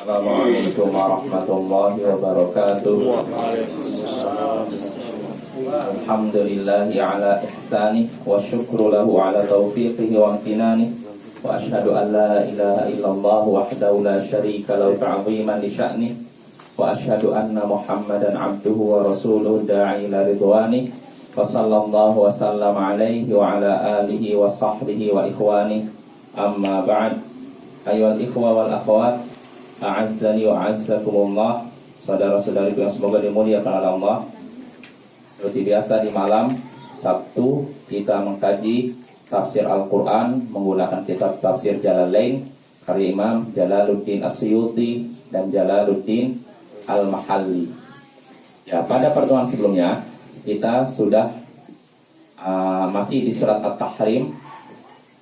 Assalamualaikum warahmatullahi wabarakatuh. Alhamdulillahi ala ihsanih wa syukru lahu ala taufiqihi wa amtinanih. Wa ashhadu an la ilaha illallah wahdahu la syarika lahu ta'ziman li sya'nih. Wa ashhadu anna Muhammadan abduhu wa rasuluhu da'i ila ridwanih. Wa sallallahu wa sallam alaihi wa ala alihi wa sahbihi wa ikhwanih. Amma ba'd. Ayyuhal ikhwa wal akhwat, a'azzani wa a'azzakumullah, saudara-saudariku yang semoga dimuliakan oleh Allah. Seperti biasa di malam Sabtu kita mengkaji tafsir Al-Quran menggunakan kitab tafsir Jalalain karya Imam Jalaluddin As-Suyuti dan Jalaluddin Al-Mahalli. Ya, pada pertemuan sebelumnya kita sudah masih di surat At-Tahrim.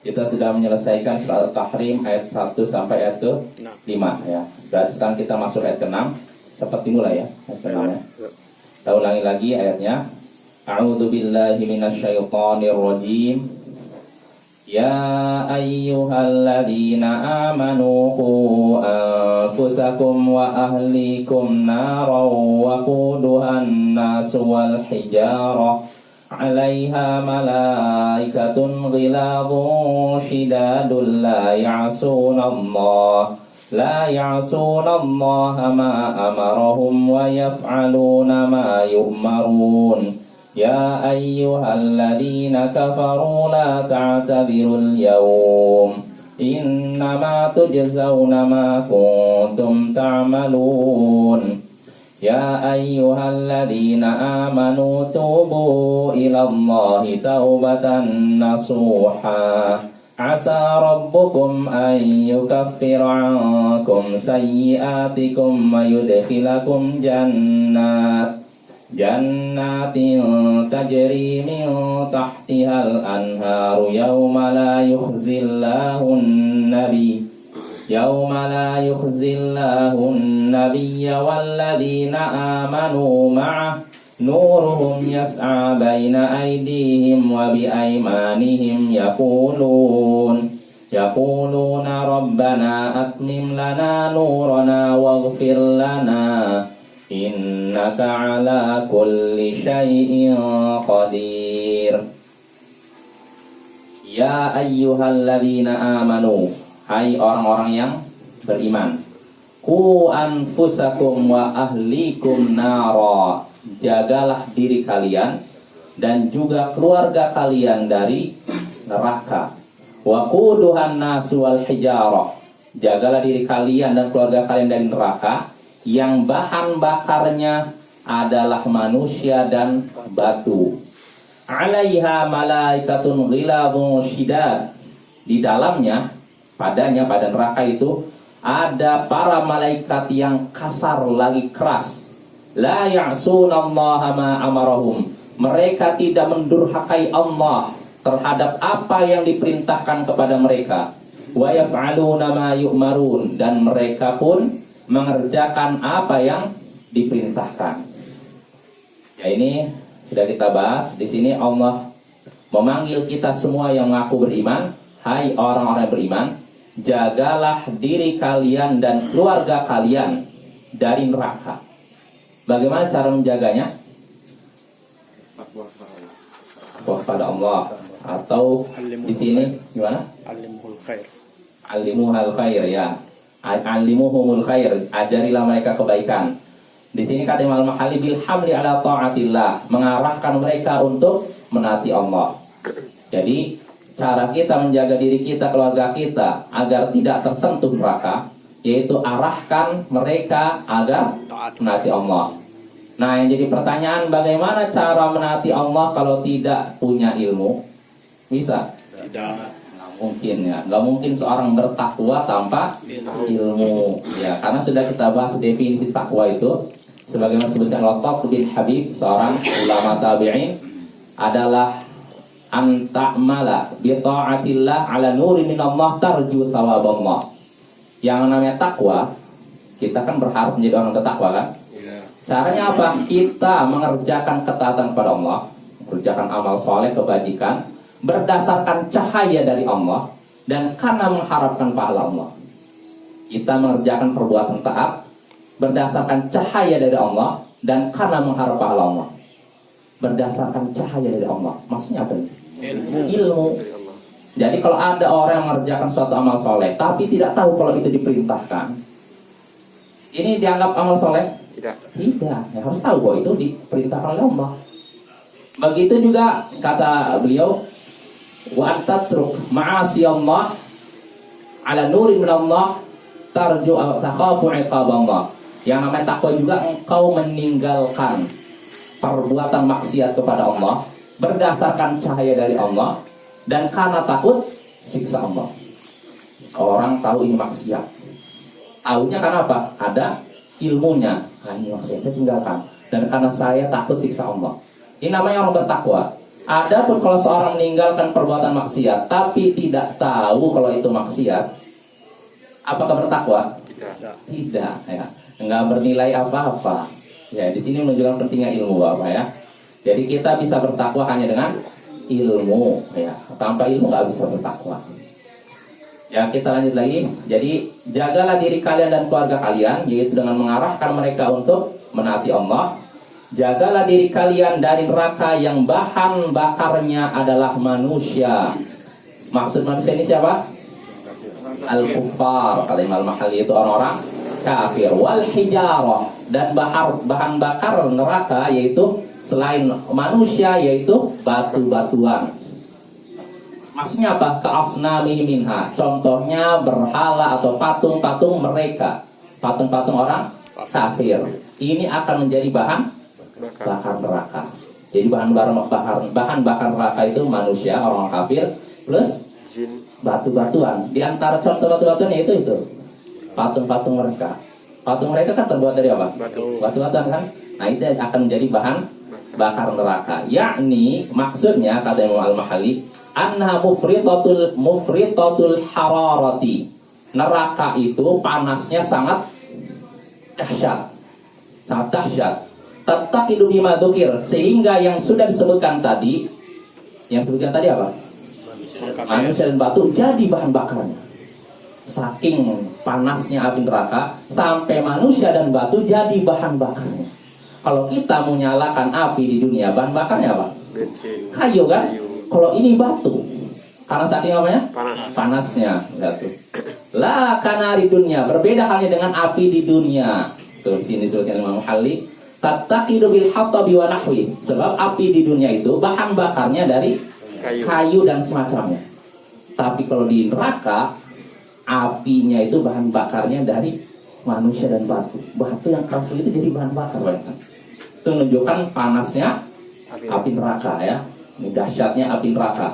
Kita sudah menyelesaikan surat At-Tahrim ayat 1 sampai ayat ke-5 ya. Berarti sekarang kita masuk ayat ke-6. Seperti mulai ya, ayat ke-6 ya. Kita ulangi lagi ayatnya. A'udzu billahi minasyaitonir rajim. Ya ayyuhalladzina amanu qu anfusakum wa ahlikum naran waquduhan nasu wal hijarah 'alaiha malaikatun ghilazun shidadun la ya'sunallaha ma amarahum wa yaf'aluna ma yu'marun. Ya ayyuhalladzina kafaru la ta'tadhirul yawm innama tujzauna ma kuntum ta'malun. Ya ayyuhalladzina amanu tubu ilallahi taubatan nasuha. Asa rabbukum an yukaffira ankum sayyi'atikum wa yudkhilakum jannatin tajri min tahtihal anharu yawma la yukhzillahu an-nabiyya walladzina amanu ma'ah nuruhum yas'a baina aydihim wa bi aymanihim yaquluna rabbana atmim lana nurana waghfir lana innaka ala kulli syai'in qadir. Ya ayyuhalladzina amanu, hai orang-orang yang beriman, qu anfusakum wa ahlikum nara, jagalah diri kalian dan juga keluarga kalian dari neraka. Waquduhan nasu wal hijarah, jagalah diri kalian dan keluarga kalian dari neraka yang bahan bakarnya adalah manusia dan batu. 'Alaiha malaikatun ghilazun shidad, di dalamnya pada neraka itu ada para malaikat yang kasar lagi keras. La ya'sunallaha ma amarahum, mereka tidak mendurhakai Allah terhadap apa yang diperintahkan kepada mereka. Wa yaf'aluna ma yu'marun, dan mereka pun mengerjakan apa yang diperintahkan. Ya, ini sudah kita bahas. Di sini Allah memanggil kita semua yang mengaku beriman, hai orang-orang yang beriman, jagalah diri kalian dan keluarga kalian dari neraka. Bagaimana cara menjaganya? Takwa kepada Allah, atau di sini gimana? Alimuhul khair ya. Alimuhumul khair, ajarilah mereka kebaikan. Di sini kata Imam Al-Mahalli bil hamli ala taatillah, mengarahkan mereka untuk menaati Allah. Jadi cara kita menjaga diri kita, keluarga kita agar tidak tersentuh neraka, yaitu arahkan mereka agar menaati Allah. Nah, yang jadi pertanyaan, bagaimana cara menaati Allah kalau tidak punya ilmu? Bisa? Tidak. Nggak mungkin ya. Nggak mungkin seorang bertakwa tanpa ilmu. Ya, karena sudah kita bahas definisi takwa itu. Sebagaimana disebutkan oleh Thalq bin Habib, seorang ulama tabi'in, adalah anta'mala bi ta'atillah ala nuri minallah tarju thawaballah. Yang namanya takwa, kita kan berharap menjadi orang bertakwa kan? Caranya apa? Kita mengerjakan ketaatan kepada Allah, mengerjakan amal soleh, kebajikan, berdasarkan cahaya dari Allah dan karena mengharapkan pahala Allah. Kita mengerjakan perbuatan taat berdasarkan cahaya dari Allah dan karena mengharap pahala Allah. Berdasarkan cahaya dari Allah. Maksudnya apa ini? Ilmu. Jadi kalau ada orang yang mengerjakan suatu amal soleh tapi tidak tahu kalau itu diperintahkan, ini dianggap amal soleh? Tidak. Ya, harus tahu bahwa itu diperintahkan oleh Allah. Begitu juga kata beliau, wa tatruk ma'asi Allah ala nuri min Allah tarju takhafu iqab Allah. Yang namanya takwa juga engkau meninggalkan perbuatan maksiat kepada Allah berdasarkan cahaya dari Allah dan karena takut siksa Allah. Seorang tahu ini maksiat, tahunya karena apa? Ada ilmunya. Nah, ini maksiat saya tinggalkan dan karena saya takut siksa Allah. Ini namanya orang bertakwa. Adapun kalau seorang meninggalkan perbuatan maksiat tapi tidak tahu kalau itu maksiat, apakah bertakwa? Tidak, ya. Enggak bernilai apa-apa. Ya, di sini menunjukkan pentingnya ilmu, Bapak ya. Jadi kita bisa bertakwa hanya dengan ilmu, ya. Tanpa ilmu nggak bisa bertakwa. Ya, kita lanjut lagi. Jadi jagalah diri kalian dan keluarga kalian, yaitu dengan mengarahkan mereka untuk menaati Allah. Jagalah diri kalian dari neraka yang bahan bakarnya adalah manusia. Maksud manusia ini siapa? Al-kuffar, kata Imam Al-Mahalli, itu orang-orang kafir. Wal hijarah, dan bahan bakar neraka yaitu selain manusia yaitu batu-batuan. Maksudnya apa? Ka'asnami minha. Contohnya berhala atau patung-patung mereka. Patung-patung orang kafir. Ini akan menjadi bahan bakar neraka. Jadi bahan bakar neraka itu manusia, orang kafir plus batu-batuan. Di antara contoh batu-batuan itu patung-patung mereka. Patung mereka kan terbuat dari apa? Batu-batuan kan. Nah, itu akan menjadi bahan bakar neraka. Yakni maksudnya kata Imam Al-Mahalli, anna mufritatul hararati. Neraka itu panasnya sangat dahsyat. Sangat dahsyat. Tattaqidu bima dzukir, sehingga yang sudah disebutkan tadi, apa? Manusia dan batu jadi bahan bakarnya. Saking panasnya api neraka sampai manusia dan batu jadi bahan bakarnya. Kalau kita mau nyalakan api di dunia, bahan bakarnya apa? Kayu kan? Kalau ini batu. Karena saking apanya? Panasnya batu. La kana di dunia, berbeda halnya dengan api di dunia. Tuh di sini disebutkan Imam Al-Mahalli, tattaqidu bil hatabi wa nahwi. Sebab api di dunia itu bahan bakarnya dari kayu dan semacamnya. Tapi kalau di neraka, apinya itu bahan bakarnya dari manusia dan batu. Batu yang keras itu jadi bahan bakar, bayangkan. Itu menunjukkan panasnya api neraka ya. Ini dahsyatnya api neraka.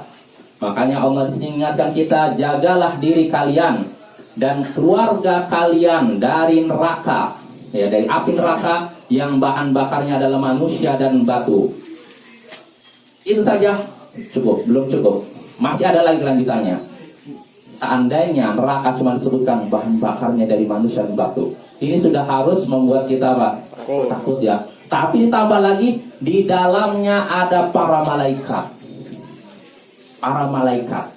Makanya Allah di sini mengingatkan kita, jagalah diri kalian dan keluarga kalian dari neraka. Ya, dari api neraka yang bahan bakarnya adalah manusia dan batu. Itu saja cukup, belum cukup. Masih ada lagi lanjutannya. Seandainya neraka cuma disebutkan bahan bakarnya dari manusia dan batu, ini sudah harus membuat kita apa? Takut ya. Tapi ditambah lagi, di dalamnya ada para malaikat. Para malaikat.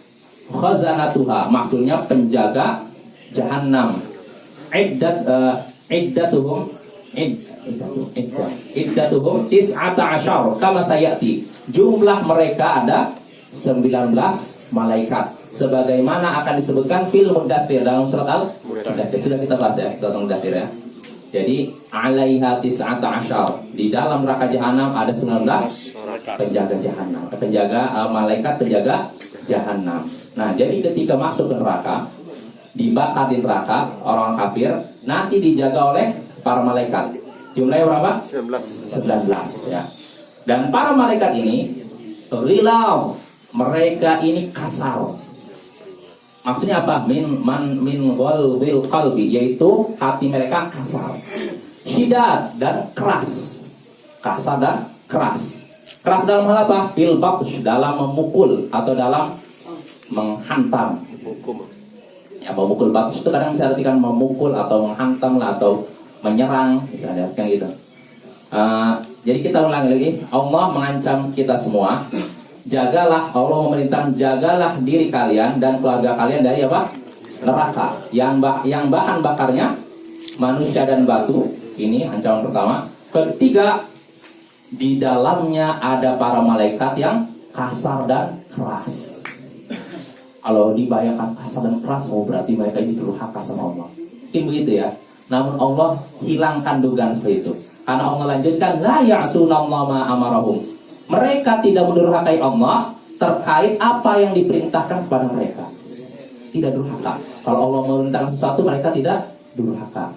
Khazanatuha, maksudnya penjaga jahanam. Iddatuhum tis'ata asyar kama sayati. Jumlah mereka ada 19 malaikat, sebagaimana akan disebutkan fil Mudaththir dalam surat Al-Mudaththir. Sudah kita bahas ya surat Al-Mudaththir ya. Jadi 'alaiha tis'ata asyar, di dalam neraka jahanam ada 19 penjaga jahanam, malaikat penjaga jahanam. Nah, jadi ketika masuk ke neraka, dibakar di neraka orang kafir, nanti dijaga oleh para malaikat. Jumlahnya berapa? 19 ya. Dan para malaikat ini ghilaw, mereka ini kasar. Maksudnya apa? Min ghalbil qalbi, yaitu hati mereka kasar. Syidad, dan keras. Kasar dan keras. Keras dalam hal apa? Fil batsh, dalam memukul atau dalam menghantam. Ya, memukul batsh itu kadang bisa artikan memukul atau menghantam lah, atau menyerang, bisa diartikan gitu. Jadi kita ulangi lagi, Allah mengancam kita semua, jagalah, Allah memerintahkan jagalah diri kalian dan keluarga kalian dari apa? neraka yang bahan bakarnya manusia dan batu. Ini ancaman pertama. Ketiga, di dalamnya ada para malaikat yang kasar dan keras. Kalau dibayangkan kasar dan keras, oh berarti mereka ini durhaka sama Allah. Mungkin begitu ya. Namun Allah hilangkan dugaan seperti itu. Karena Allah lanjutkan, la ya'sunallaha ma amarahum. Mereka tidak mendurhakai Allah terkait apa yang diperintahkan kepada mereka. Tidak durhaka. Kalau Allah memerintahkan sesuatu, mereka tidak durhaka.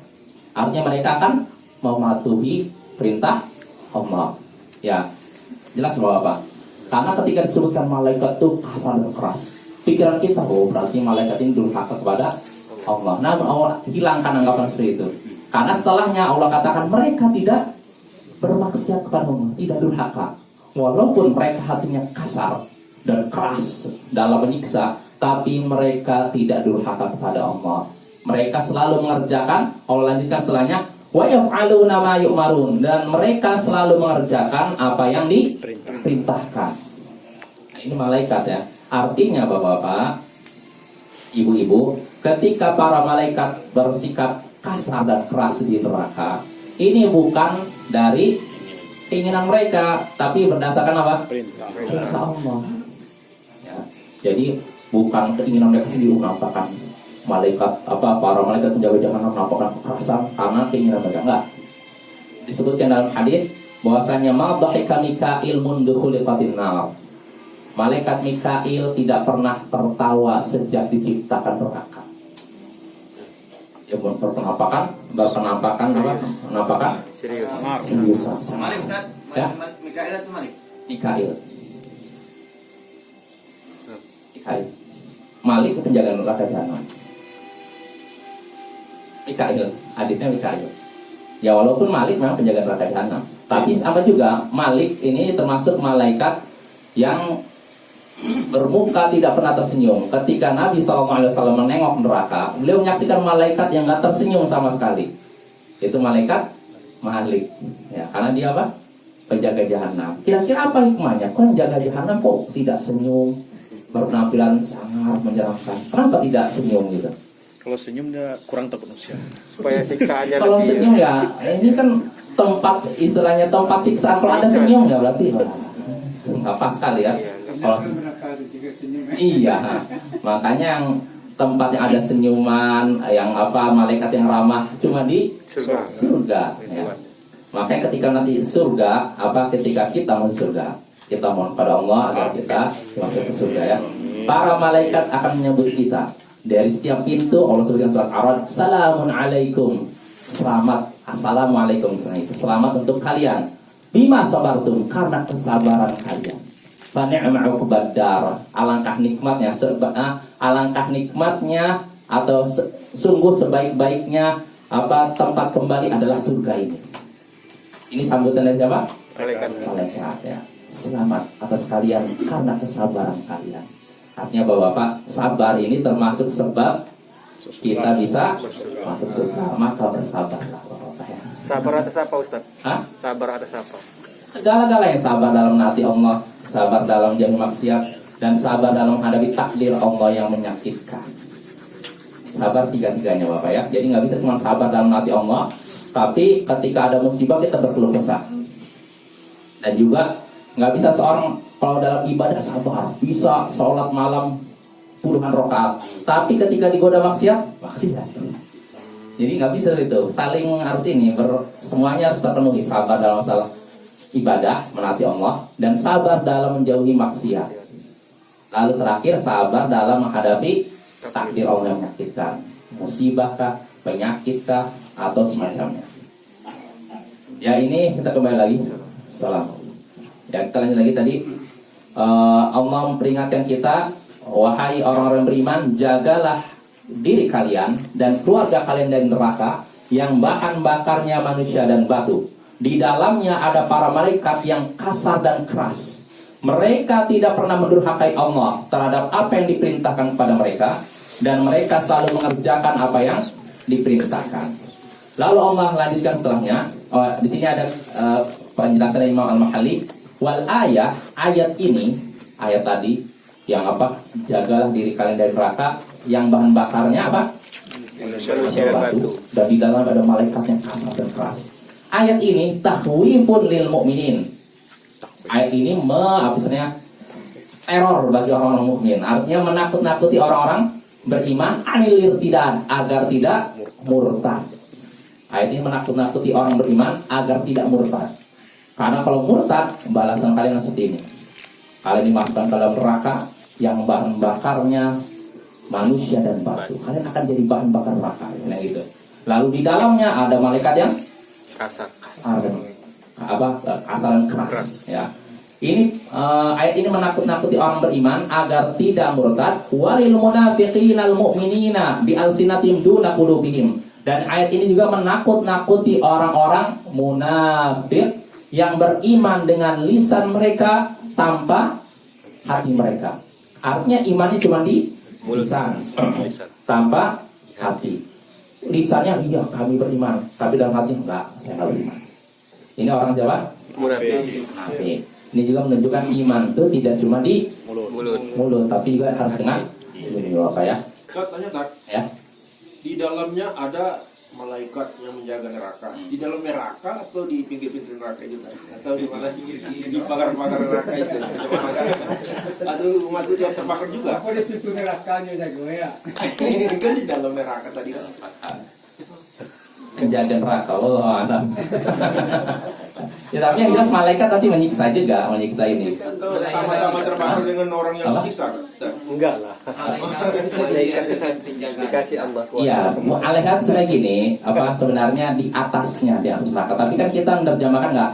Artinya mereka akan mematuhi perintah Allah. Ya, jelas bahwa apa? Karena ketika disebutkan malaikat itu kasar dan keras, pikiran kita, oh berarti malaikat ini durhaka kepada Allah. Namun Allah hilangkan anggapan seperti itu. Karena setelahnya Allah katakan mereka tidak bermaksiat kepada Allah, tidak durhaka. Walaupun mereka hatinya kasar dan keras dalam menyiksa, tapi mereka tidak durhaka kepada Allah. Mereka selalu mengerjakan, Allah lanjutkan setelahnya, wa yaf'aluna ma yu'marun, dan mereka selalu mengerjakan apa yang diperintahkan. Nah, ini malaikat ya. Artinya Bapak-bapak, Ibu-ibu, ketika para malaikat bersikap kasar dan keras di neraka, ini bukan dari keinginan mereka, tapi berdasarkan apa? Perintah Allah. Ya. Jadi bukan keinginan mereka sendiri menampakkan malaikat para malaikat penjaga jahanam menampakkan kekerasan karena keinginan mereka, enggak. Disebutkan dalam hadis bahwasanya ma dhahika Mikail mundu khuliqatin nar. Malaikat Mikail tidak pernah tertawa sejak diciptakan neraka. Ya, berpenampakan apa? Penampakan serius. Malik Ustaz, Ya? Mikail atau Malik? Mikail. Malik penjaga neraka jahanam. Mikail, adiknya Mikail. Ya walaupun Malik memang penjaga neraka jahanam, tapi sama juga Malik ini termasuk malaikat yang bermuka tidak pernah tersenyum. Ketika Nabi SAW menengok neraka, beliau menyaksikan malaikat yang nggak tersenyum sama sekali. Itu malaikat Malik. Ya, karena dia apa? Penjaga jahanam. Kira-kira apa hikmahnya? Kok penjaga jahanam kok tidak senyum, berpenampilan sangat menyeramkan? Kenapa tidak senyum gitu? Kalau senyum dia kurang takut manusia. Supaya siksaannya Kalau lebih senyum ya, ini kan tempat istilahnya tempat siksaan. Kalau ada senyum ya berarti nggak pas sekali ya. Kalau iya, makanya yang tempat yang ada senyuman, yang malaikat yang ramah cuma di surga. Ya. Makanya ketika nanti surga, ketika kita mau surga, kita mohon pada Allah agar kita masuk ke surga ya. Para malaikat akan menyambut kita dari setiap pintu. Allah sebutkan surat Ar-Ra'd, salamun alaikum, selamat, assalamualaikum, selamat untuk kalian. Bima sabartum, karena kesabaran kalian. Fani'ma uqbad dar, alangkah nikmatnya, atau sungguh sebaik-baiknya tempat kembali adalah surga ini. Ini sambutan dari siapa? Malaikat ya. Selamat atas kalian karena kesabaran kalian. Artinya Bapak-bapak, sabar ini termasuk sebab kita bisa masuk surga. Maka bersabarlah Bapak-bapak ya. Sabar atas apa Ustaz? Hah? Sabar atas apa? Segala-galanya, sabar dalam menaati Allah, sabar dalam menjauhi maksiat, dan sabar dalam menghadapi takdir Allah yang menyakitkan. Sabar tiga-tiganya Bapak ya. Jadi nggak bisa cuma sabar dalam menaati Allah, tapi ketika ada musibah kita berkeluh kesah. Dan juga nggak bisa seorang kalau dalam ibadah sabar, bisa sholat malam puluhan rakaat, tapi ketika digoda maksiat. Jadi nggak bisa itu, saling harus semuanya harus terpenuhi. Sabar dalam masalah ibadah, menaati Allah, dan sabar dalam menjauhi maksiat. Lalu terakhir, sabar dalam menghadapi takdir Allah yang menyakitkan, musibah kah, penyakit kah, atau semacamnya. Ya, ini kita kembali lagi. Salam. Ya, kita lanjut lagi tadi. Allah memperingatkan kita, wahai orang-orang beriman, jagalah diri kalian dan keluarga kalian dari neraka yang bahan bakarnya manusia dan batu. Di dalamnya ada para malaikat yang kasar dan keras. Mereka tidak pernah mendurhakai Allah terhadap apa yang diperintahkan kepada mereka, dan mereka selalu mengerjakan apa yang diperintahkan. Lalu Allah lanjutkan setelahnya. Di sini ada penjelasan dari Imam Al-Mahalli. Wal ayat ini, ayat tadi yang jagalah diri kalian dari neraka, yang bahan bakarnya apa? Manusia dan batu. Dan di dalam ada malaikat yang kasar dan keras. Ayat ini takhwifun lil mukminin. Ayat ini teror bagi orang-orang mukmin. Artinya menakut-nakuti orang-orang beriman anil irtidad, agar tidak murtad. Ayat ini menakut-nakuti orang beriman agar tidak murtad. Karena kalau murtad, balasan kalian seperti ini. Kalian dimasukkan ke dalam neraka yang bahan bakarnya manusia dan batu. Kalian akan jadi bahan bakar neraka, gitu. Lalu di dalamnya ada malaikat yang Kasar. kasar dan kasar dan keras. Ya. Ini ayat ini menakut-nakuti orang beriman agar tidak murtad. Walil munafiqina al mu'minina bi alsinatim duna qulubihim. Dan ayat ini juga menakut-nakuti orang-orang munafik yang beriman dengan lisan mereka tanpa hati mereka. Artinya imannya cuma di lisan, tanpa hati. Lisannya iya kami beriman, tapi dalam hati enggak, saya enggak beriman. Ini orang siapa? Munafik. Ini juga menunjukkan iman itu tidak cuma di mulut, tapi juga harus dengan ini apa ya? Tanya tak, Ya. di dalamnya ada malaikat yang menjaga neraka. Di dalam neraka atau di pinggir-pinggir neraka itu kan? Atau di mana di pagar-pagar neraka itu? Atau maksudnya terbakar juga? Apa di pintu nerakanya jago ya? Kan di dalam neraka tadi kan? Penjaga neraka, ada. Ya, tapi yang jelas malaikat tadi menyiksa juga, menyiksa ini. Atau sama-sama terbakar dengan orang yang Apa? disiksa? Enggak lah. Malaikat dikasih Allah kuasa. Iya, malaikat sebenarnya gini, sebenarnya di atasnya di atas neraka. Tapi kan kita menerjemahkan nggak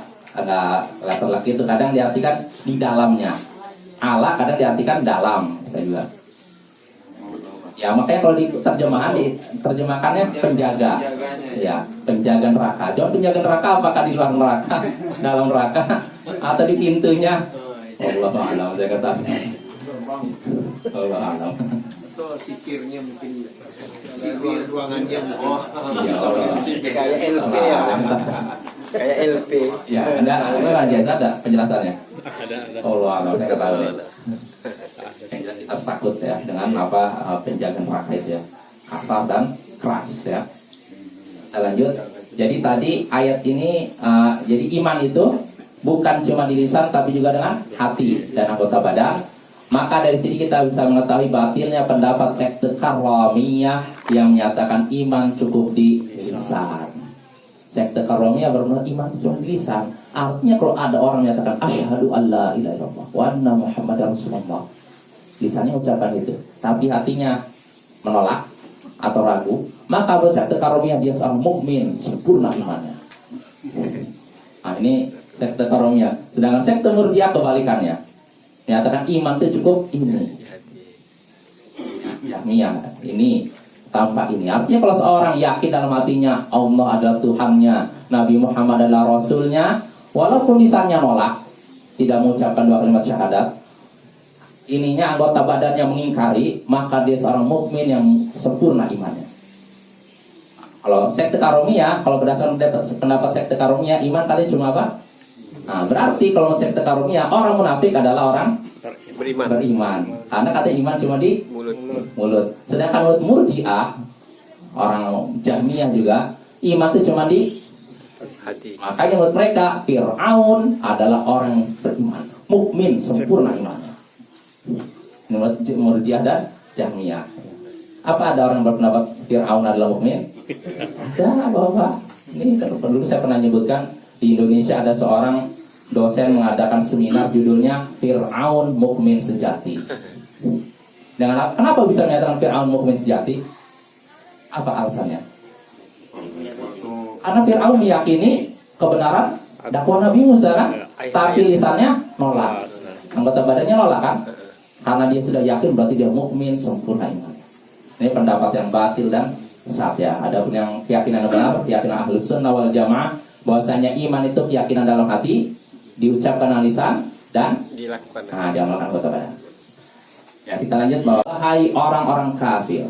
letter itu. Kadang diartikan di dalamnya. Allah kadang diartikan dalam, saya juga. Ya makanya kalau di terjemahannya penjaga. Ya, penjaga neraka. Jangan penjaga neraka apakah di luar neraka, dalam neraka, atau di pintunya? Allah a'lam, saya kata. Allah a'lam. Atau sikirnya mungkin di ruangannya. Oh, Ya Allah. Kayak LP ya. Kayak LP. Ya, ada biasa ada penjelasannya. Ada. Allah a'lam, saya ketahui. Kita harus takut ya dengan penjaga neraka itu ya, kasar dan keras ya. Kita lanjut. Jadi tadi ayat ini jadi iman itu bukan cuma di lisan tapi juga dengan hati dan anggota badan. Maka dari sini kita bisa mengetahui batilnya pendapat sekte Karramiyah yang menyatakan iman cukup di lisan. Sekte Karramiyah bermenurut iman cuma di lisan. Artinya kalau ada orang menyatakan asyhadu alla ilaha illallah wa anna muhammadar rasulullah, lisannya ucapan itu, tapi hatinya menolak atau ragu, maka menurut sekte Karramiyah dia seorang mukmin sempurna imannya. Nah ini sekte Karramiyah. Sedangkan sekte Murji'ah kebalikannya, menyatakan iman itu cukup ini. Jahmiyah ini tanpa ini. Artinya kalau seorang yakin dalam hatinya Allah adalah Tuhannya, Nabi Muhammad adalah Rasulnya, walaupun lisannya nolak, tidak mengucapkan dua kalimat syahadat, ininya anggota badannya mengingkari, maka dia seorang mukmin yang sempurna imannya. Kalau sekte Karramiyah, kalau berdasarkan pendapat sekte Karramiyah, iman kalian cuma apa? Nah, berarti kalau sekte Karramiyah, orang munafik adalah orang beriman. Karena kata iman cuma di mulut. Sedangkan menurut Murji'ah, orang Jahmiyah juga, iman itu cuma di Hati. Makanya menurut mereka Fir'aun adalah orang beriman, mukmin sempurna imannya. Menurut Murji'ah dan Jahmiyah. Apa ada orang berpendapat Fir'aun adalah mukmin? Ada, Bapak. Ini kan dulu saya pernah nyebutkan di Indonesia ada seorang dosen mengadakan seminar judulnya Fir'aun Mukmin Sejati. Dengan kenapa bisa menyatakan Fir'aun mukmin sejati? Apa alasannya? Karena Fir'aun meyakini kebenaran dakwah Nabi Musa kan, tapi lisannya nolak, anggota badannya nolak kan, karena dia sudah yakin berarti dia mukmin sempurna iman. Ini pendapat yang batil dan sesat ya. Adapun yang keyakinan benar, keyakinan Ahlus Sunnah wal Jamaah, bahwasanya iman itu keyakinan dalam hati, diucapkan dengan lisan dan dilakukan. diamalkan anggota badan. Ya kita lanjut bahwa hai orang-orang kafir.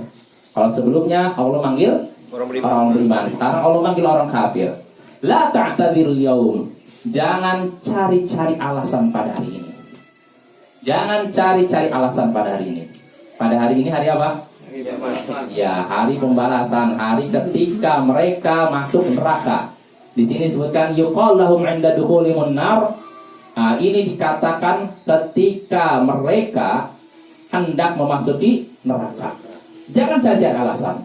Kalau sebelumnya Allah manggil orang beriman, sekarang Allah manggil orang kafir. La ta'tadzirul yaum. Jangan cari-cari alasan pada hari ini. Jangan cari-cari alasan pada hari ini. Pada hari ini hari apa? tidak masuk. Ya, hari pembalasan, hari ketika mereka masuk neraka. Di sini disebutkan yuqal lahum 'inda dukhulimun nar. Nah, ini dikatakan ketika mereka hendak memasuki neraka. Jangan cari alasan.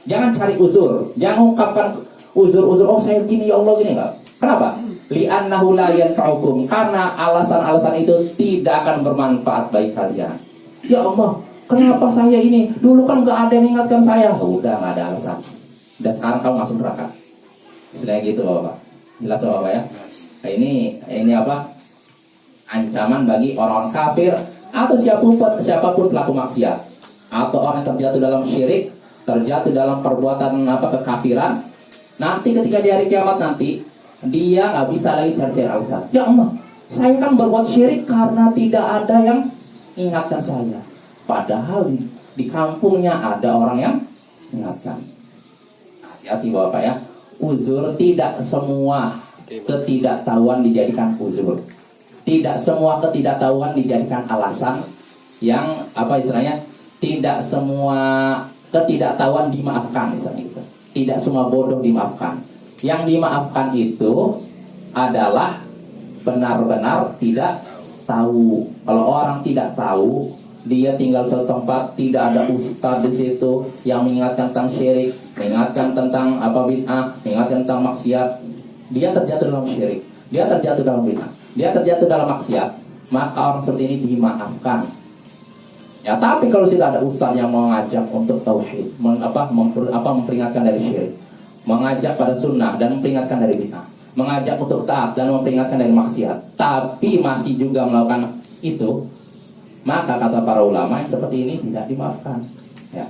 Jangan cari uzur. Jangan ungkapkan uzur-uzur, oh saya gini ya Allah gini, enggak. Kenapa? Li'annahu la yanfa'ukum, karena alasan-alasan itu tidak akan bermanfaat bagi kalian. Ya Allah, kenapa saya ini? Dulu kan nggak ada yang mengingatkan saya. Udah nggak ada alasan. Dan sekarang kamu masuk neraka. Istilahnya gitu Bapak. Jelas Bapak ya? Nah, ini apa? Ancaman bagi orang-orang kafir atau siapapun pelaku maksiat atau orang yang terjatuh dalam syirik, terjatuh dalam perbuatan kekafiran. Nanti ketika di hari kiamat nanti dia nggak bisa lagi cari alasan. Ya Allah, saya kan berbuat syirik karena tidak ada yang ingatkan saya. Padahal di kampungnya ada orang yang ingatkan. Hati-hati Bapak ya. Uzur, tidak semua ketidaktahuan dijadikan uzur. Tidak semua ketidaktahuan dijadikan alasan yang istilahnya, tidak semua ketidaktahuan dimaafkan misalnya gitu. Tidak semua bodoh dimaafkan. Yang dimaafkan itu adalah benar-benar tidak tahu. Kalau orang tidak tahu, dia tinggal satu tempat, tidak ada ustaz di situ yang mengingatkan tentang syirik, mengingatkan tentang bid'ah, mengingatkan tentang maksiat. Dia terjatuh dalam syirik, dia terjatuh dalam bid'ah, dia terjatuh dalam maksiat. Maka orang seperti ini dimaafkan. Ya, tapi kalau tidak ada ustaz yang mengajak untuk tauhid, memperingatkan dari syirik, mengajak pada sunnah dan memperingatkan dari bid'ah, mengajak untuk taat dan memperingatkan dari maksiat, tapi masih juga melakukan itu, maka kata para ulama yang seperti ini tidak dimaafkan. Ya.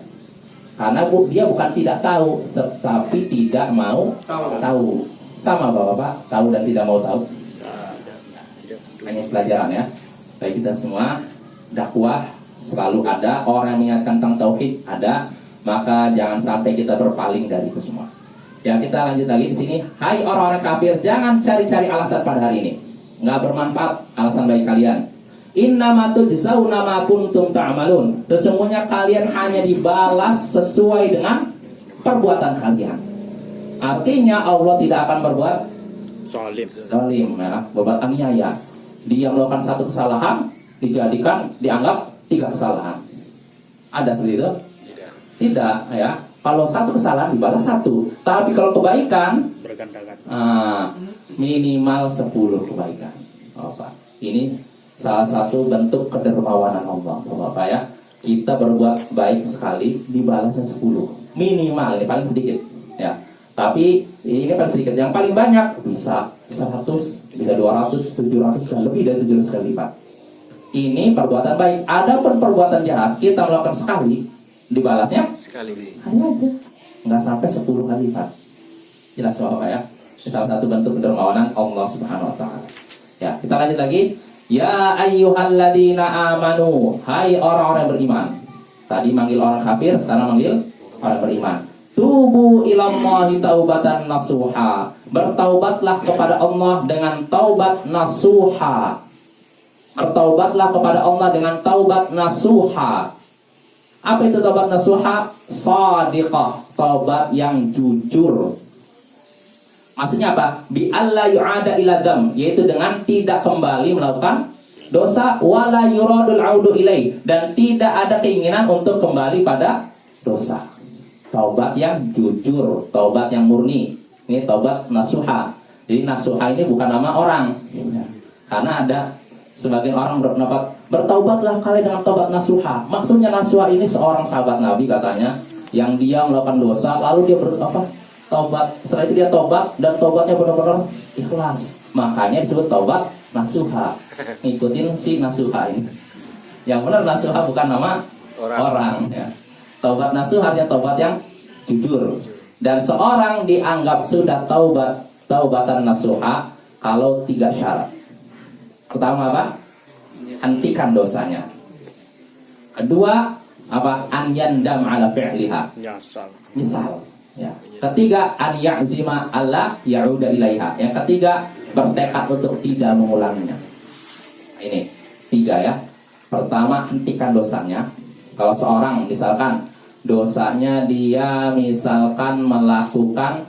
Karena dia bukan tidak tahu, tetapi tidak mau tahu. Sama Bapak, tahu dan tidak mau tahu. Hanya pelajaran ya. Baik, kita semua dakwah selalu ada, orang yang mengingatkan tentang tauhid ada, maka jangan sampai kita berpaling dari itu semua. Ya, kita lanjut lagi di sini. Hai orang-orang kafir, jangan cari-cari alasan pada hari ini. Nggak bermanfaat alasan bagi kalian. Innama tujzauna ma kuntum ta'malun. Sesungguhnya kalian hanya dibalas sesuai dengan perbuatan kalian. Artinya Allah tidak akan berbuat zalim, ya, berbuat aniaya. Dia melakukan satu kesalahan, dianggap 3 kesalahan. Ada seperti itu? Tidak, ya. Kalau satu kesalahan dibalas 1, tapi kalau kebaikan minimal 10 kebaikan. Ini salah satu bentuk kedermawanan Allah, Bapak ya. Kita berbuat baik sekali, dibalasnya 10 minimal, ini paling sedikit, ya. Tapi ini paling sedikit, yang paling banyak bisa 100, bisa 200, 700 dan lebih dari 700 kali lipat. Ini perbuatan baik. Adapun perbuatan jahat kita melakukan sekali, dibalasnya Sekali. hanya aja, nggak sampai 10 kali lipat. Jelas Bapak ya. Salah satu bentuk kedermawanan Allah Subhanahu Wa Taala. Ya, kita lanjut lagi. Ya ayyuhalladzina amanu, hai orang-orang yang beriman. Tadi manggil orang kafir, sekarang manggil orang beriman. Tubu ilallahi taubatan nasuha. Bertaubatlah kepada Allah dengan taubat nasuha. Bertaubatlah kepada Allah dengan taubat nasuha. Apa itu taubat nasuha? Shadiqah, taubat yang jujur. Maksudnya apa? Bi alla yu'ada ila dzam, yaitu dengan tidak kembali melakukan dosa, wala yuradul audu ilai, dan tidak ada keinginan untuk kembali pada dosa. Taubat yang jujur, taubat yang murni. Ini taubat nasuha. Jadi nasuha ini bukan nama orang. Karena ada sebagian orang berpendapat, bertaubatlah kalian dengan taubat nasuha. Maksudnya nasuha ini seorang sahabat Nabi katanya, yang dia melakukan dosa lalu dia taubat. Setelah itu dia taubat, dan taubatnya benar-benar ikhlas. Makanya disebut taubat nasuha. Ikutin si nasuha ini. Yang benar nasuha bukan nama orang ya. Taubat nasuha artinya taubat yang jujur. Dan seorang dianggap sudah taubatan nasuha kalau 3 syarat. Pertama apa? Hentikan dosanya. Kedua apa? An yandam ala fi'liha. Nyesal. Ya. Ketiga, an ya'zima alla ya'uda ilaiha. Yang ketiga, bertekad untuk tidak mengulanginya. Ini 3 ya. Pertama, hentikan dosanya. Kalau seorang misalkan dosanya dia misalkan melakukan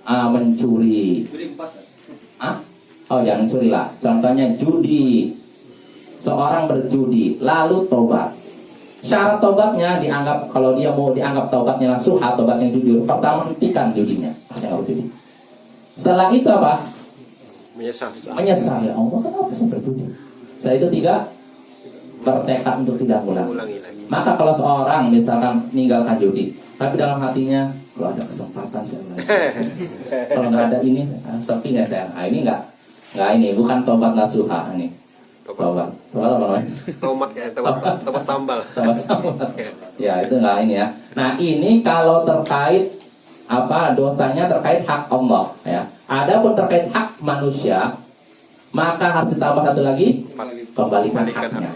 mencuri. Oh jangan curi lah. Contohnya judi. Seorang berjudi lalu tobat. Syarat tobatnya dianggap, kalau dia mau dianggap tobatnya nasuha, tobatnya jujur, pertama hentikan judinya. Saya nggak berjudi. Setelah itu apa? Menyesal. Ya Allah, kenapa saya berjudi? Setelah itu tidak bertekad untuk tidak mengulangi. Maka kalau seorang misalkan meninggalkan judi, tapi dalam hatinya, kalau ada kesempatan saya ulangi. Kalau nggak ada ini, sepi nggak saya? Ini nggak ini, bukan tobat nasuha ini. Tobat apa namanya? Tobat sambal. Tobat sambal. Ya itu nggak ini ya. Nah ini kalau terkait dosanya terkait hak Allah ya. Adapun terkait hak manusia, maka harus ditambah satu lagi, kembalikan haknya.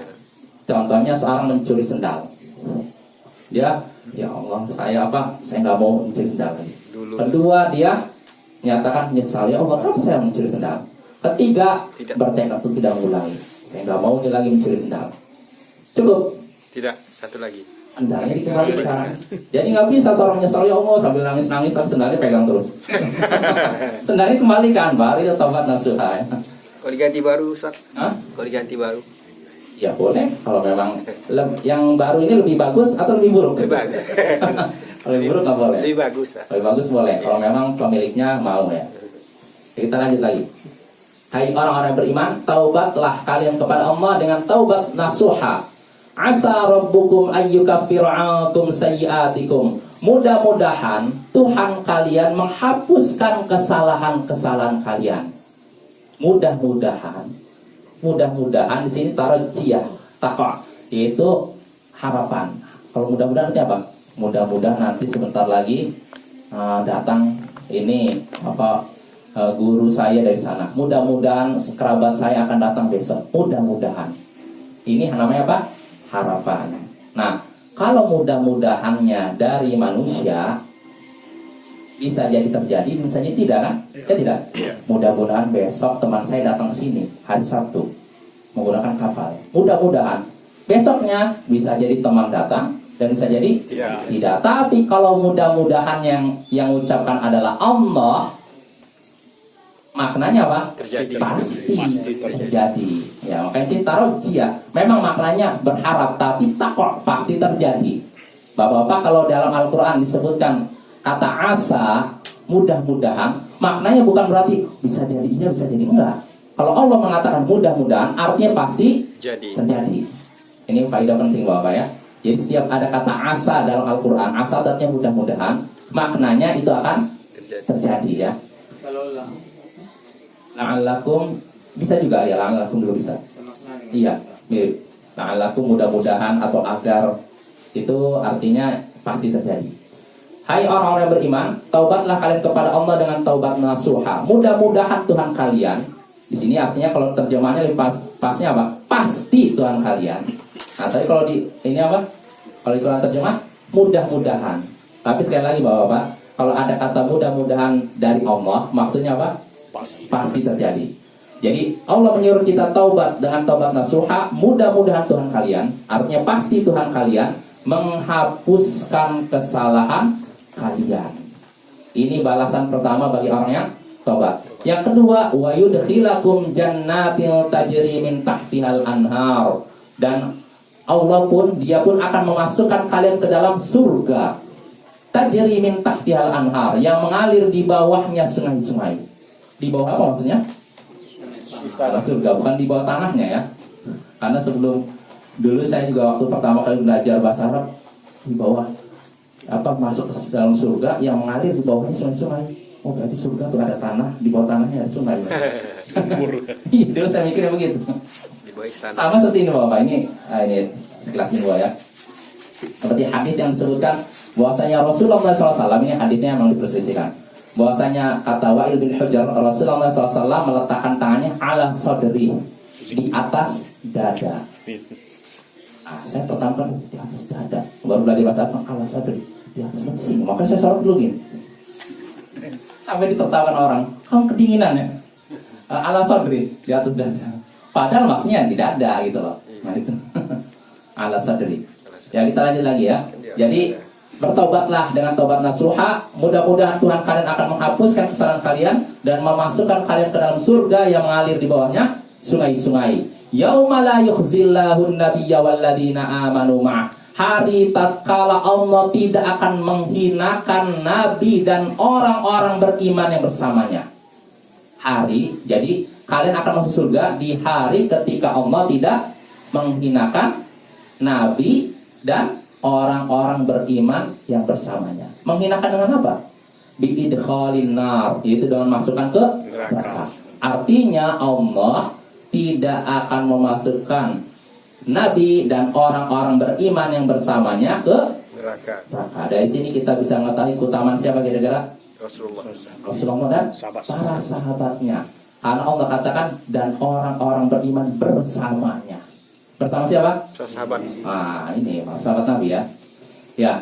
Contohnya seorang mencuri sendal. Ya Allah, saya nggak mau mencuri sendal lagi. Kedua, dia nyatakan menyesal, ya Allah, kenapa saya mencuri sendal? Ketiga, bertekad untuk tidak mengulangi. Saya nggak mau lagi mencuri sendal. Cukup. Tidak, satu lagi. Sendalnya dikembalikan. Jadi nggak bisa seorang menyesal, ya Allah, sambil nangis-nangis tapi sendalnya pegang terus. Sendalnya kembalikan, baru itu tobat nasuha. Kalau diganti baru, Ustaz? Hah? Kalau diganti baru? Ya boleh. Kalau memang yang baru ini lebih bagus atau lebih buruk? Lebih bagus. Lebih buruk nggak boleh. Lebih bagus, Ustaz. Lebih bagus boleh. Kalau memang pemiliknya mau ya. Kita lanjut lagi. Hai orang-orang beriman, taubatlah kalian kepada Allah dengan taubat nasuha. Asa rabbukum ayyukaffiru 'ankum sayyi'atikum. Mudah-mudahan Tuhan kalian menghapuskan kesalahan-kesalahan kalian. Mudah-mudahan di sini tarajiyah, takwa, yaitu harapan. Kalau mudah-mudahan itu apa? Mudah-mudahan nanti sebentar lagi datang ini guru saya dari sana. Mudah-mudahan kerabat saya akan datang besok. Mudah-mudahan. Ini namanya apa? Harapan. Nah, kalau mudah-mudahannya dari manusia, bisa jadi terjadi, bisa jadi tidak kan? Ya tidak. Mudah-mudahan besok teman saya datang sini hari Sabtu menggunakan kapal. Mudah-mudahan besoknya bisa jadi teman datang dan bisa jadi tidak. Tapi kalau mudah-mudahan yang ucapkan adalah Allah, maknanya apa? Terjadi. Pasti terjadi. Ya, makanya kita taruh dia. Memang maknanya berharap, tapi takwa pasti terjadi. Bapak-bapak, kalau dalam Al-Quran disebutkan kata asa, mudah-mudahan, maknanya bukan berarti bisa jadi iya, bisa jadi enggak. Kalau Allah mengatakan mudah-mudahan, artinya pasti terjadi. Ini faedah penting Bapak ya. Jadi setiap ada kata asa dalam Al-Quran, asa artinya mudah-mudahan, maknanya itu akan terjadi ya. La'allakum bisa juga ya, la'allakum juga bisa. Iya, mirip. La'allakum mudah-mudahan atau agar, itu artinya pasti terjadi. Hai orang-orang yang beriman, taubatlah kalian kepada Allah dengan taubat nasuha. Mudah-mudahan Tuhan kalian. Di sini artinya kalau terjemahannya pasnya apa? Pasti Tuhan kalian. Nah, tapi kalau ini apa? Kalau di Quran terjemah mudah-mudahan. Tapi sekali lagi Bapak-bapak, kalau ada kata mudah-mudahan dari Allah, maksudnya apa? Pasti terjadi. Jadi Allah menyuruh kita taubat dengan taubat nasuha. Mudah-mudahan Tuhan kalian, artinya pasti Tuhan kalian menghapuskan kesalahan kalian. Ini balasan pertama bagi orang yang taubat. Yang kedua, wa yudkhilakum jannatin tajri min tahtihal anhar. Dan Allah pun, dia pun akan memasukkan kalian ke dalam surga. Tajri min tahtihal anhar, yang mengalir di bawahnya sungai-sungai. Di bawah apa maksudnya? Surga, bukan di bawah tanahnya ya. Karena dulu saya juga waktu pertama kali belajar bahasa Arab, di bawah masuk ke dalam surga yang mengalir di bawahnya sungai-sungai. Oh berarti surga tuh ada tanah, di bawah tanahnya ada sungai. Sumur. Dulu saya mikirnya begitu. Di bawah istana. Sama seperti ini Bapak, ini sekelas ini ya. Seperti hadis yang disebutkan bahwasanya Rasulullah SAW, ini hadisnya memang diperselisihkan. Bahwasanya kata Wa'il bin Hujr, Rasulullah SAW meletakkan tangannya ala sodri, di atas dada. Saya pertama kan di atas dada, baru belajar bahasa apa? Ala sodri, di atas sini. Maka saya sholat dulu gini. Sampai ditertawakan orang, kamu kedinginan ya? Ala sodri, di atas dada. Padahal maksudnya di dada gitu loh. Nah itu ala sodri. Ya, kita lanjut lagi ya. Jadi bertobatlah dengan tobat nasuha. Mudah-mudahan Tuhan kalian akan menghapuskan kesalahan kalian dan memasukkan kalian ke dalam surga yang mengalir di bawahnya sungai-sungai. Yauma la yukhzillahu an-nabiyya walladzina amanu ma'ah. Hari tatkala Allah tidak akan menghinakan nabi dan orang-orang beriman yang bersamanya. Hari, jadi kalian akan masuk surga di hari ketika Allah tidak menghinakan nabi dan orang-orang beriman yang bersamanya. Menghinakan dengan apa? Bi'idkhalin nar, itu dengan masukkan ke neraka. Artinya Allah tidak akan memasukkan nabi dan orang-orang beriman yang bersamanya ke Neraka. neraka. Dari sini kita bisa mengetahui keutamaan siapa kira-kira? Rasulullah dan para sahabatnya. Karena Allah katakan dan orang-orang beriman bersamanya. Bersama siapa? Sahabat. Ini sahabat Nabi ya. Ya.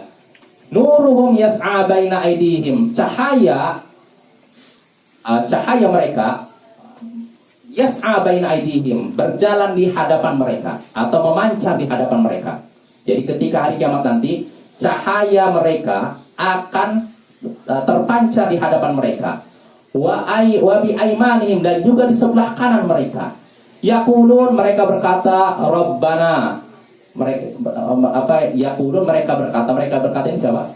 Nuruhum yas'a baina aydihim. Cahaya mereka yas'a baina aydihim, berjalan di hadapan mereka atau memancar di hadapan mereka. Jadi ketika hari kiamat nanti, cahaya mereka akan terpancar di hadapan mereka. Wa bi aimanihim, dan juga di sebelah kanan mereka. Yaqulun, mereka berkata Rabbana. Mereka berkata ini siapa?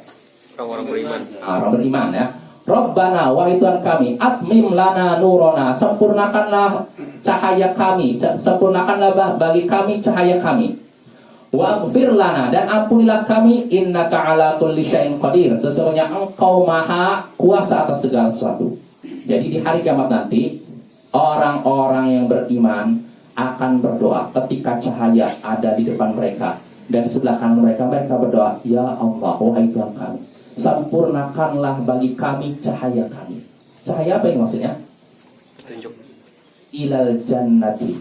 Orang-orang beriman. Orang beriman ya. Rabbana, wahai Tuhan kami, atmim lana nurona, sempurnakanlah cahaya kami, sempurnakanlah bagi kami cahaya kami. Waghfir lana, dan ampunilah kami, innaka ala kulli syai'in qadir, sesungguhnya Engkau maha kuasa atas segala sesuatu. Jadi di hari kiamat nanti, orang-orang yang beriman akan berdoa ketika cahaya ada di depan mereka dan sebelah kanan mereka berdoa, ya Allah, wahai Tuhan kami, sempurnakanlah bagi kami cahaya kami. Cahaya apa ini maksudnya? Petunjuk. Ilal jannati,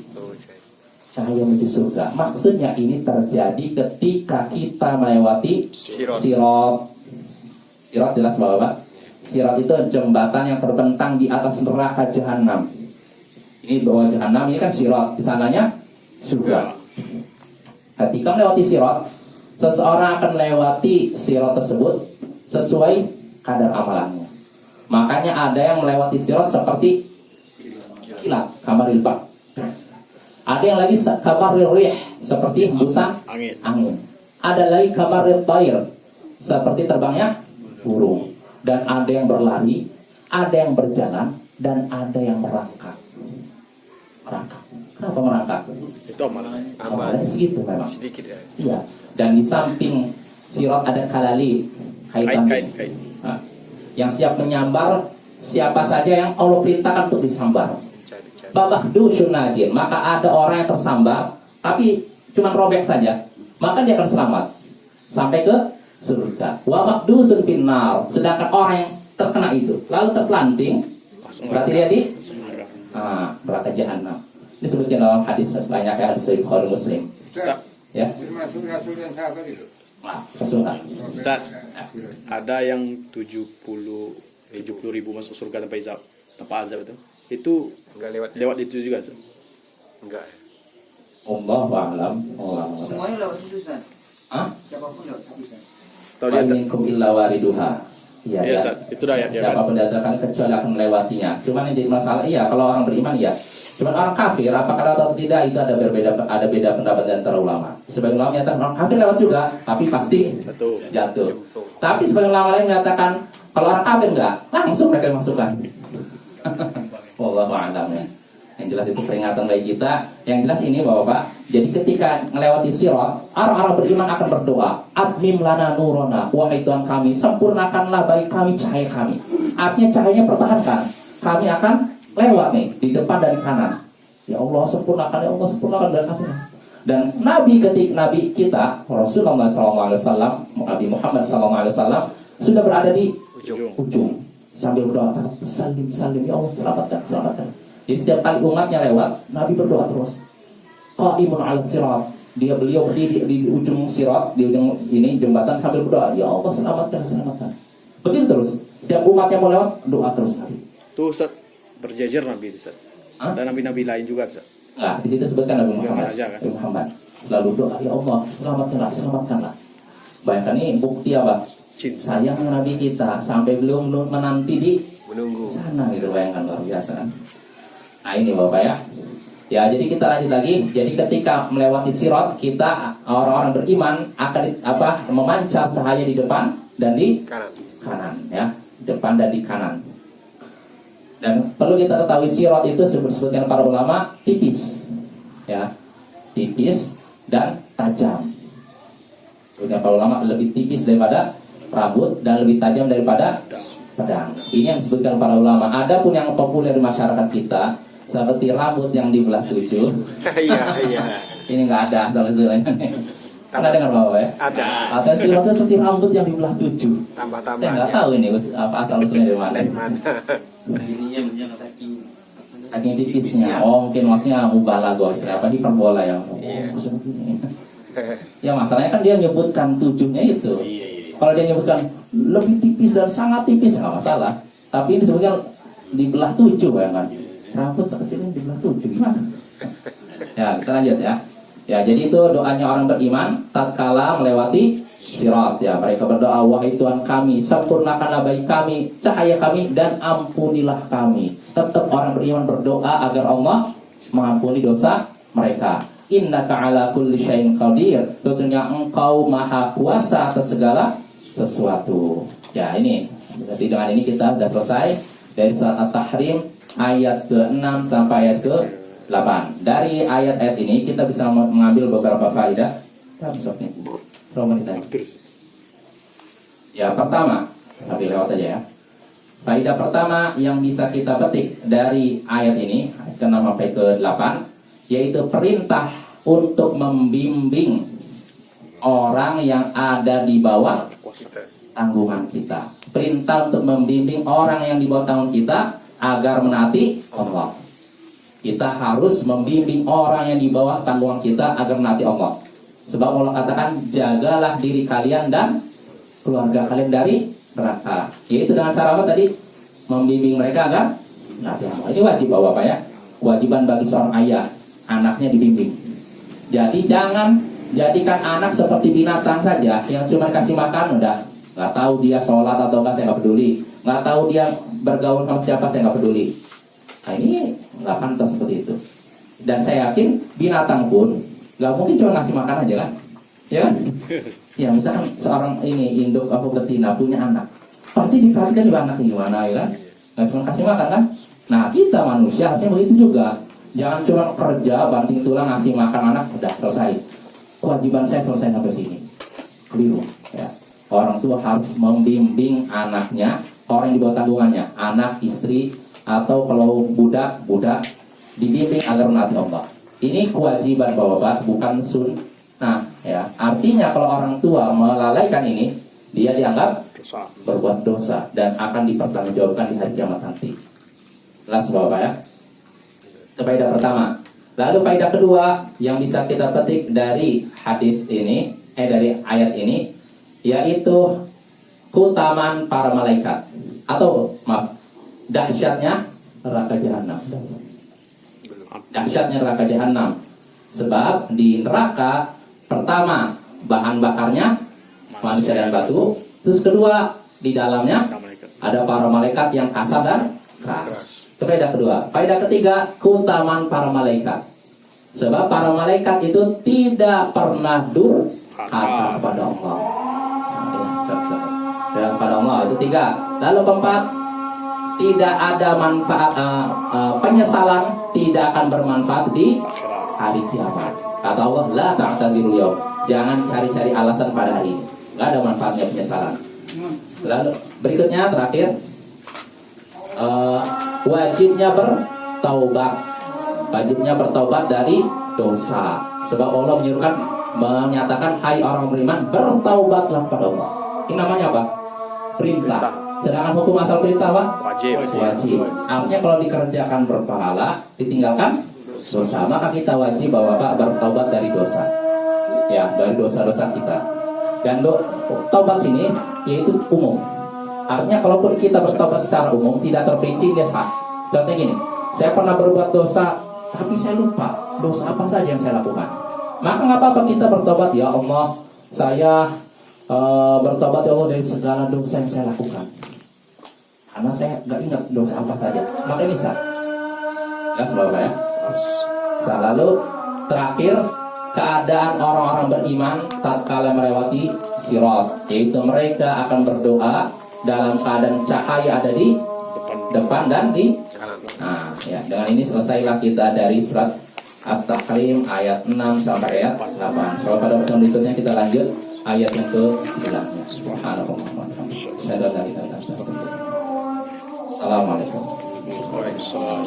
cahaya menuju surga. Maksudnya ini terjadi ketika kita melewati sirat. Sirat jelas Bapak? Sirat itu jembatan yang terbentang di atas neraka jahanam. Ini bawah jahanam, ini kan sirat, di sananya surga. Ketika melewati sirat, seseorang akan melewati sirat tersebut sesuai kadar amalannya. Makanya ada yang melewati sirat seperti kilat, kamaril bak. Ada yang lagi kamaril rih, seperti hembusan angin. Ada lagi kamaril tair, seperti terbangnya burung. Dan ada yang berlari, ada yang berjalan, dan ada yang merangkak. Kenapa merangkak? Itu amalan. Amalannya segitu memang. Sedikit ya. Iya. Dan di samping sirat ada kalali, kaitan. Nah, yang siap menyambar siapa saja yang Allah perintahkan untuk disambar. Babahdu syunagin, maka ada orang yang tersambar tapi cuma robek saja, maka dia akan selamat sampai ke surga. Wa maqdusun finnar, sedangkan orang yang terkena itu lalu terpelanting, berarti dia di neraka jahanam. Ini disebutkan dalam hadis banyak hadis Sahih Bukhari Muslim. Ya. Termasuk Rasul yang sahabat itu. Rasulullah. Ustaz, ada yang 70 ribu masuk surga tanpa azab itu. Itu Enggak lewat itu juga, Ustaz? Enggak. Allahu a'lam. Semuanya lewat situ, Ustaz. Siapapun lewat situ, Ustaz. Tahu dia Minkum illa wariduha. Iya, Iya, ya. Ustaz. Itu dah ya. Siapapun datang kecuali akan melewatinya. Cuman yang jadi masalah, iya kalau orang beriman ya. Cuman orang kafir, apakah lewat atau tidak itu ada beda pendapat di antara ulama. Sebagian ulama menyatakan orang kafir lewat juga, tapi pasti jatuh. Tapi sebagian ulama lain mengatakan kalau orang kafir enggak, langsung mereka dimasukkan. Wallahu a'lam ya. Yang jelas itu peringatan bagi kita. Yang jelas ini Bapak, jadi ketika melewati sirat, orang-orang beriman akan berdoa, admim lana nurona, wahai Tuhan kami, sempurnakanlah bagi kami cahaya kami. Artinya cahayanya pertahankan. Kami akan lewat nih di depan dan di kanan. Ya Allah sempurnakan, ya Allah sempurnakan dan kami. Dan Nabi kita Rasulullah SAW, Nabi Muhammad SAW sudah berada di ujung sambil berdoa, salim ya Allah, selamatkan. Jadi setiap kali umatnya lewat, Nabi berdoa terus. Qaimun 'ala sirat. Beliau berdiri di ujung sirat, di ujung ini jembatan sambil berdoa, ya Allah selamatkan. Begitu terus. Setiap umatnya mau lewat, doa terus Nabi. Tuh Ustaz, berjejer Nabi itu Ustaz. Dan nabi-nabi lain juga Ustaz. Nah, di situ sebutkan Nabi Muhammad. Aja, kan? Nabi Muhammad. lalu doa, ya Allah selamatkanlah, selamatkanlah. Bayangkan ini bukti apa? Sayang Nabi kita sampai belum menanti di Menunggu. sana gitu, bayangkan luar biasa kan. Nah ini Bapak ya. Ya jadi kita lanjut lagi. Jadi ketika melewati sirat, kita orang-orang beriman akan memancar cahaya di depan dan di kanan ya, depan dan di kanan. Dan perlu kita ketahui sirat itu disebutkan para ulama tipis ya, tipis dan tajam. Sebutkan para ulama lebih tipis daripada rambut dan lebih tajam daripada pedang. Ini yang disebutkan para ulama. Ada pun yang populer di masyarakat kita seperti rambut yang dibelah 7. Iya, iya. Ini nggak ada asal-usulnya. Pernah dengar Bapak ya? Ada. Ada siratnya seperti rambut yang dibelah 7. Tambah-tambah. Saya nggak tahu ini apa asal-usulnya dari mana. Dari mana? Dirinya saking Saking tipisnya. Oh mungkin maksudnya mubalaghah, apa hiperbola ya. Iya. Ya masalahnya kan dia menyebutkan 7-nya itu. Kalau dia menyebutkan lebih tipis dan sangat tipis nggak masalah. Tapi ini disebutkan dibelah 7 ya kan. Rambut sekecil ini dibelah 7 gimana? Ya kita lanjut ya. Ya jadi itu doanya orang beriman tatkala melewati sirat ya. Mereka berdoa, wahai Tuhan kami, sempurnakanlah bagi kami cahaya kami dan ampunilah kami. Tetap orang beriman berdoa agar Allah mengampuni dosa mereka. Innaka ala kulli syai'in qadir. Sesungguhnya engkau maha kuasa atas segala sesuatu. Ya ini. Berarti dengan ini kita sudah selesai dari surat At-Tahrim ayat ke-6 sampai ayat ke-8. Dari ayat-ayat ini kita bisa mengambil beberapa faedah. Ya pertama, sambil lewat aja ya. Faedah pertama yang bisa kita petik dari ayat ini ayat ke-6 sampai ke-8, yaitu perintah untuk membimbing orang yang ada di bawah tanggungan kita. Perintah untuk membimbing orang yang di bawah tanggungan kita agar menaati Allah. Kita harus membimbing orang yang di bawah tanggungan kita agar menaati Allah. Sebab Allah katakan, jagalah diri kalian dan keluarga kalian dari neraka. Yaitu dengan cara apa tadi? Membimbing mereka agar menaati Allah. Ini wajib Bapak ya. Kewajiban bagi seorang ayah, anaknya dibimbing. Jadi jangan jadikan anak seperti binatang saja yang cuma kasih makan udah, nggak tahu dia sholat atau enggak, saya nggak peduli. Nggak tahu dia bergaul sama siapa, saya nggak peduli. Nah ini nggak pantas seperti itu. Dan saya yakin binatang pun nggak mungkin cuma ngasih makan aja kan, ya kan? Ya misalkan seorang ini induk atau betina punya anak, pasti diperhatikan juga anaknya gimana ya kan? Nggak cuma kasih makan kan? Nah kita manusia harusnya begitu juga. Jangan cuma kerja banting tulang ngasih makan anak udah selesai. Kewajiban saya selesai sampai sini. Keliru. Ya. Orang tua harus membimbing anaknya, orang yang di bawah tanggungannya, anak, istri, atau kalau budak dibimbing agar menaati Allah. Ini kewajiban Bapak, bukan sunnah. Ya. Artinya kalau orang tua melalaikan ini, dia dianggap berbuat dosa dan akan dipertanggungjawabkan di hari kiamat nanti. Jelas Bapak ya. Itu faedah pertama. Lalu faedah kedua yang bisa kita petik dari hadis ini, dari ayat ini, yaitu keutamaan para malaikat atau dahsyatnya neraka jahanam. Dahsyatnya neraka jahanam. Sebab di neraka pertama bahan bakarnya manusia dan batu, terus kedua di dalamnya ada para malaikat yang kasar dan keras. Itu faedah kedua. Faedah ketiga, keutamaan para malaikat. Sebab para malaikat itu tidak pernah durhaka kepada Allah. Dan pada Allah itu 3. Lalu keempat, tidak ada manfaat penyesalan tidak akan bermanfaat di hari kiamat. Kata Allah, la ta'tadiru yaum. Jangan cari-cari alasan pada hari ini. Enggak ada manfaatnya penyesalan. Lalu berikutnya terakhir, wajibnya bertaubat. Wajibnya bertaubat dari dosa. Sebab Allah menyatakan, hai orang beriman, bertaubatlah pada Allah. Ini namanya apa? Perintah. Sedangkan hukum asal perintah apa? Wajib. Artinya kalau dikerjakan berpahala, ditinggalkan dosa. Maka kita wajib Bapak bertaubat dari dosa. Ya, dari dosa-dosa kita. Dan taubat sini yaitu umum. Artinya kalaupun kita bertobat secara umum tidak terperinci, dia sah. Contohnya gini, saya pernah berbuat dosa tapi saya lupa dosa apa saja yang saya lakukan. Maka nggak apa-apa kita bertobat, ya Allah, saya bertobat ya Allah dari segala dosa yang saya lakukan. Karena saya nggak ingat dosa apa saja. Maka ini sah. Ya, Bapak ya. Lalu terakhir, keadaan orang-orang beriman tatkala melewati sirat, yaitu mereka akan berdoa dalam keadaan cahaya ada di depan dan di Kanan. Nah, ya, dengan ini selesailah kita dari surat At-Tahrim ayat 6 sampai ayat 8. So, pada pertemuan berikutnya kita lanjut ayat yang ke-9. Subhanallah. Assalamualaikum. Waalaikumsalam.